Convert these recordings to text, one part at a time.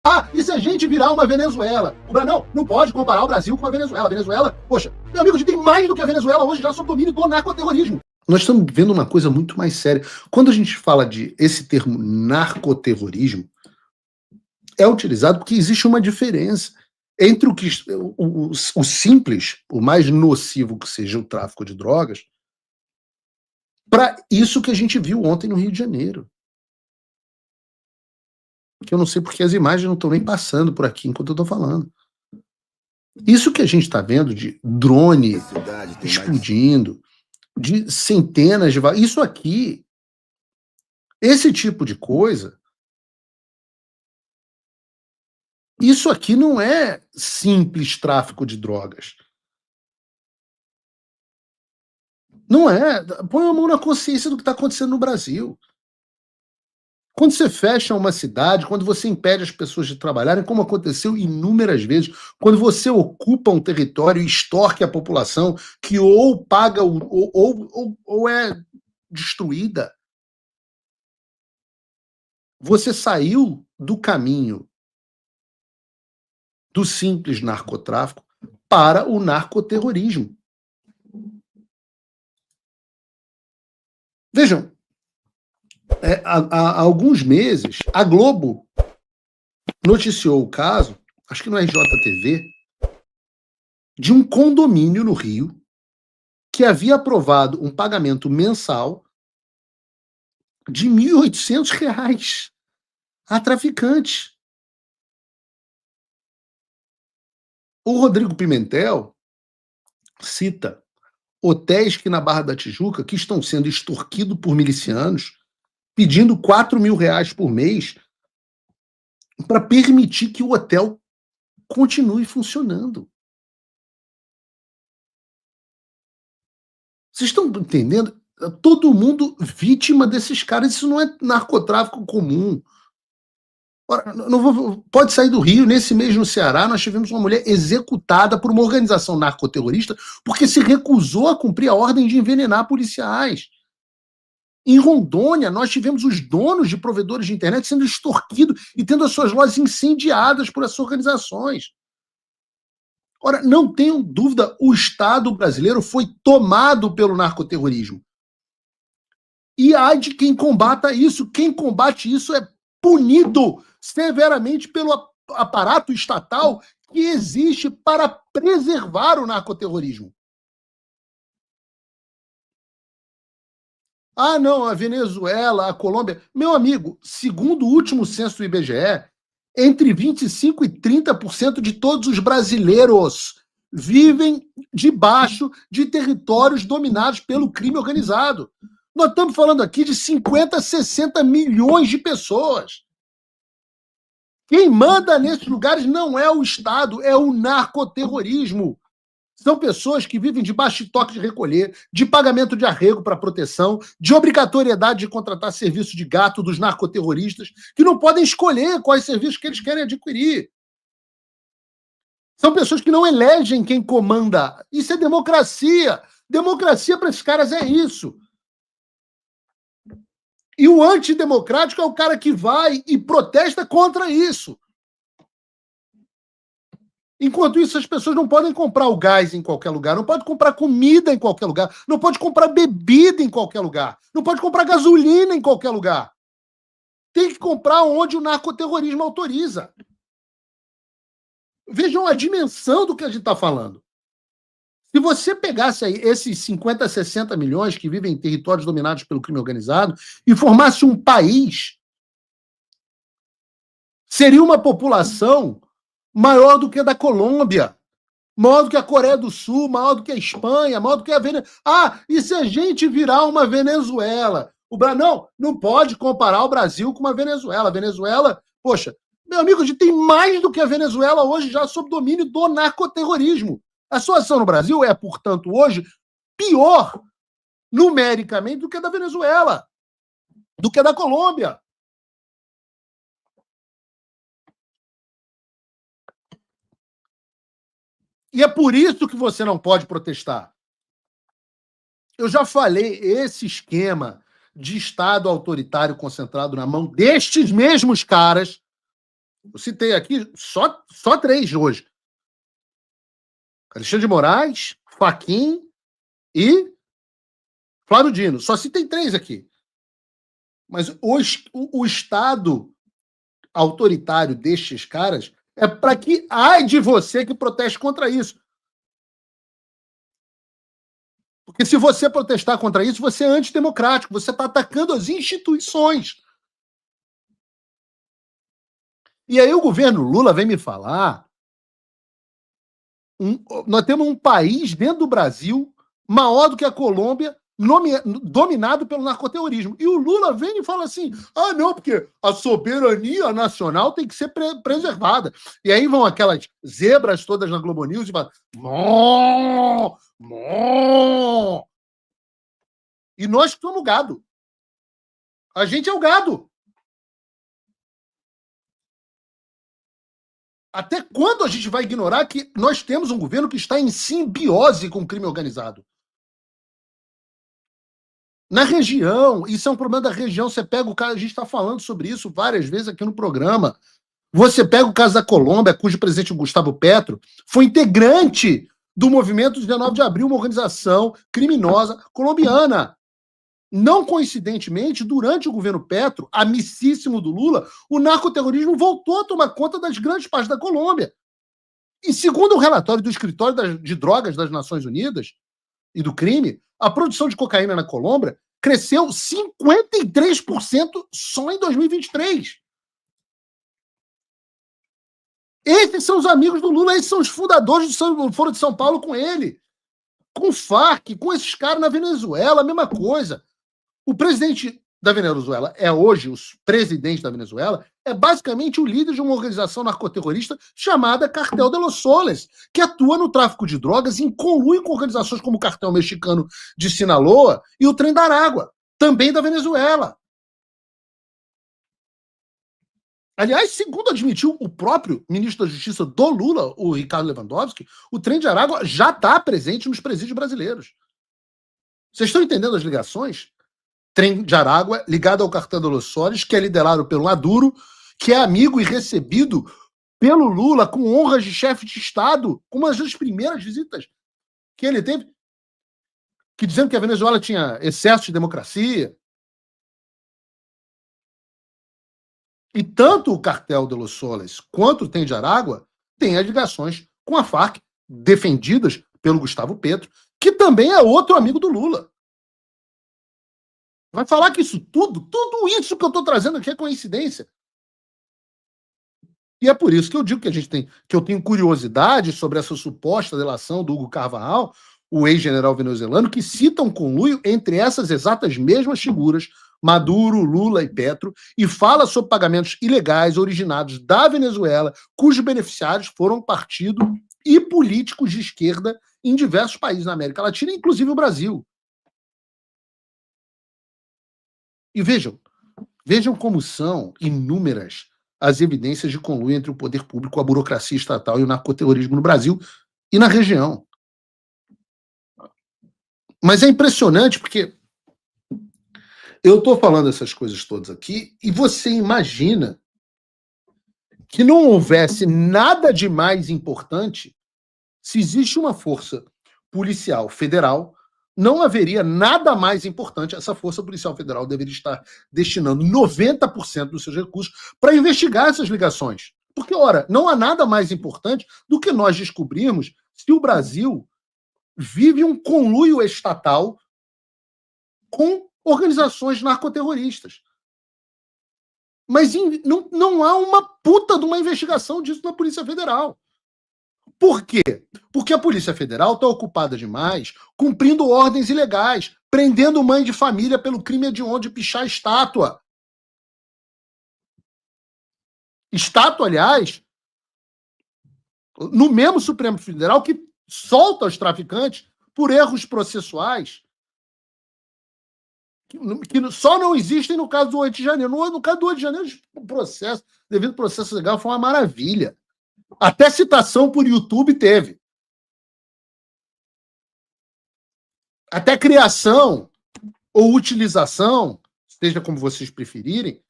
Ah, e se a gente virar uma Venezuela? O Brasil não pode comparar o Brasil com a Venezuela. A Venezuela, poxa, meu amigo, a gente tem mais do que a Venezuela hoje já sob domínio do narcoterrorismo. Nós estamos vendo uma coisa muito mais séria. Quando a gente fala de esse termo narcoterrorismo, é utilizado porque existe uma diferença entre o simples, o mais nocivo que seja o tráfico de drogas, para isso que a gente viu ontem no Rio de Janeiro. Que eu não sei porque as imagens não estão nem passando por aqui enquanto eu estou falando. Isso que a gente está vendo de drone explodindo, de centenas de... Isso aqui, esse tipo de coisa, isso aqui não é simples tráfico de drogas. Não é. Põe a mão na consciência do que está acontecendo no Brasil. Quando você fecha uma cidade, quando você impede as pessoas de trabalharem, como aconteceu inúmeras vezes, quando você ocupa um território e extorque a população, que ou paga ou é destruída, você saiu do caminho do simples narcotráfico para o narcoterrorismo. Vejam, há alguns meses, a Globo noticiou o caso, acho que no RJTV, de um condomínio no Rio que havia aprovado um pagamento mensal de R$ 1.800 a traficantes. O Rodrigo Pimentel cita hotéis que na Barra da Tijuca que estão sendo extorquidos por milicianos, pedindo R$ 4.000 por mês para permitir que o hotel continue funcionando. Vocês estão entendendo? Todo mundo vítima desses caras. Isso não é narcotráfico comum. Ora, pode sair do Rio. Nesse mês no Ceará, nós tivemos uma mulher executada por uma organização narcoterrorista porque se recusou a cumprir a ordem de envenenar policiais. Em Rondônia, nós tivemos os donos de provedores de internet sendo extorquidos e tendo as suas lojas incendiadas por essas organizações. Ora, não tenham dúvida, o Estado brasileiro foi tomado pelo narcoterrorismo. E há de quem combata isso. Quem combate isso é punido severamente pelo aparato estatal que existe para preservar o narcoterrorismo. Ah, não, a Venezuela, a Colômbia... Meu amigo, segundo o último censo do IBGE, entre 25% e 30% de todos os brasileiros vivem debaixo de territórios dominados pelo crime organizado. Nós estamos falando aqui de 50, 60 milhões de pessoas. Quem manda nesses lugares não é o Estado, é o narcoterrorismo. São pessoas que vivem debaixo de toque de recolher, de pagamento de arrego para proteção, de obrigatoriedade de contratar serviço de gato dos narcoterroristas, que não podem escolher quais serviços que eles querem adquirir. São pessoas que não elegem quem comanda. Isso é democracia. Democracia para esses caras é isso. E o antidemocrático é o cara que vai e protesta contra isso. Enquanto isso, as pessoas não podem comprar o gás em qualquer lugar, não podem comprar comida em qualquer lugar, não pode comprar bebida em qualquer lugar, não pode comprar gasolina em qualquer lugar. Tem que comprar onde o narcoterrorismo autoriza. Vejam a dimensão do que a gente está falando. Se você pegasse aí esses 50, 60 milhões que vivem em territórios dominados pelo crime organizado e formasse um país, seria uma população maior do que a da Colômbia, maior do que a Coreia do Sul, maior do que a Espanha, maior do que a Venezuela. Ah, e se a gente virar uma Venezuela? O Brasil não pode comparar o Brasil com uma Venezuela. A Venezuela, poxa, meu amigo, a gente tem mais do que a Venezuela hoje já sob domínio do narcoterrorismo. A situação no Brasil é, portanto, hoje pior numericamente do que a da Venezuela, do que a da Colômbia. E é por isso que você não pode protestar. Eu já falei, esse esquema de Estado autoritário concentrado na mão destes mesmos caras Eu citei aqui só 3 hoje. Alexandre de Moraes, Fachin e Flávio Dino. Só citei 3 aqui. Mas o Estado autoritário destes caras é para que ai de você que proteste contra isso. Porque se você protestar contra isso, você é antidemocrático, você está atacando as instituições. E aí o governo Lula vem me falar, nós temos um país dentro do Brasil maior do que a Colômbia, dominado pelo narcoterrorismo. E o Lula vem e fala assim, não, porque a soberania nacional tem que ser preservada. E aí vão aquelas zebras todas na Globo News e falam, mó, mó. E nós que somos gado. A gente é o gado. Até quando a gente vai ignorar que nós temos um governo que está em simbiose com o crime organizado? Na região, isso é um problema da região. Você pega o caso, a gente está falando sobre isso várias vezes aqui no programa. Você pega o caso da Colômbia, cujo presidente Gustavo Petro foi integrante do movimento 19 de abril, uma organização criminosa colombiana. Não coincidentemente, durante o governo Petro, amicíssimo do Lula, o narcoterrorismo voltou a tomar conta das grandes partes da Colômbia. E segundo o relatório do Escritório de Drogas das Nações Unidas e do crime, a produção de cocaína na Colômbia cresceu 53% só em 2023. Esses são os amigos do Lula, esses são os fundadores do Foro de São Paulo com ele. Com o Farc, com esses caras na Venezuela, a mesma coisa. O presidente da Venezuela é hoje, o presidente da Venezuela, é basicamente o líder de uma organização narcoterrorista chamada Cartel de los Soles, que atua no tráfico de drogas em conluio com organizações como o Cartel Mexicano de Sinaloa e o Trem da Aragua, também da Venezuela. Aliás, segundo admitiu o próprio ministro da Justiça do Lula, o Ricardo Lewandowski, o Trem de Aragua já está presente nos presídios brasileiros. Vocês estão entendendo as ligações? Trem de Aragua, ligado ao Cartel de los Soles, que é liderado pelo Maduro, que é amigo e recebido pelo Lula com honras de chefe de Estado, com uma das primeiras visitas que ele teve, que dizendo que a Venezuela tinha excesso de democracia. E tanto o Cartel de los Soles quanto o Trem de Aragua têm as ligações com a Farc, defendidas pelo Gustavo Petro, que também é outro amigo do Lula. Vai falar que tudo isso que eu estou trazendo aqui é coincidência. E é por isso que eu digo que eu tenho curiosidade sobre essa suposta delação do Hugo Carvajal, o ex-general venezuelano, que cita um conluio entre essas exatas mesmas figuras, Maduro, Lula e Petro, e fala sobre pagamentos ilegais originados da Venezuela, cujos beneficiários foram partido e políticos de esquerda em diversos países na América Latina, inclusive o Brasil. E vejam como são inúmeras as evidências de conluio entre o poder público, a burocracia estatal e o narcoterrorismo no Brasil e na região. Mas é impressionante porque eu estou falando essas coisas todas aqui e você imagina que não houvesse nada de mais importante se existe uma força policial federal, não haveria nada mais importante. Essa força policial federal deveria estar destinando 90% dos seus recursos para investigar essas ligações. Porque, ora, não há nada mais importante do que nós descobrirmos se o Brasil vive um conluio estatal com organizações narcoterroristas. Mas não há uma puta de uma investigação disso na Polícia Federal. Por quê? Porque a Polícia Federal está ocupada demais cumprindo ordens ilegais, prendendo mãe de família pelo crime hediondo de pichar estátua. Estátua, aliás, no mesmo Supremo Federal que solta os traficantes por erros processuais que só não existem no caso do 8 de janeiro. No caso do 8 de janeiro, o processo, devido ao processo legal, foi uma maravilha. Até citação por YouTube teve. Até criação ou utilização, seja como vocês preferirem,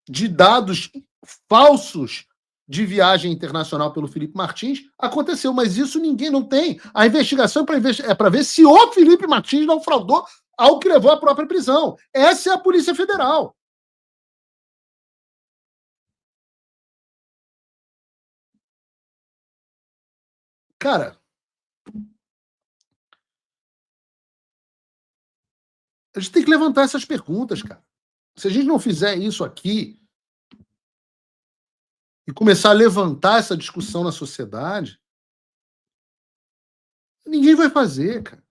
de dados falsos de viagem internacional pelo Felipe Martins, aconteceu, mas isso ninguém não tem. A investigação é para ver se o Felipe Martins não fraudou ao que levou à própria prisão. Essa é a Polícia Federal. Cara, a gente tem que levantar essas perguntas, cara. Se a gente não fizer isso aqui e começar a levantar essa discussão na sociedade, ninguém vai fazer, cara.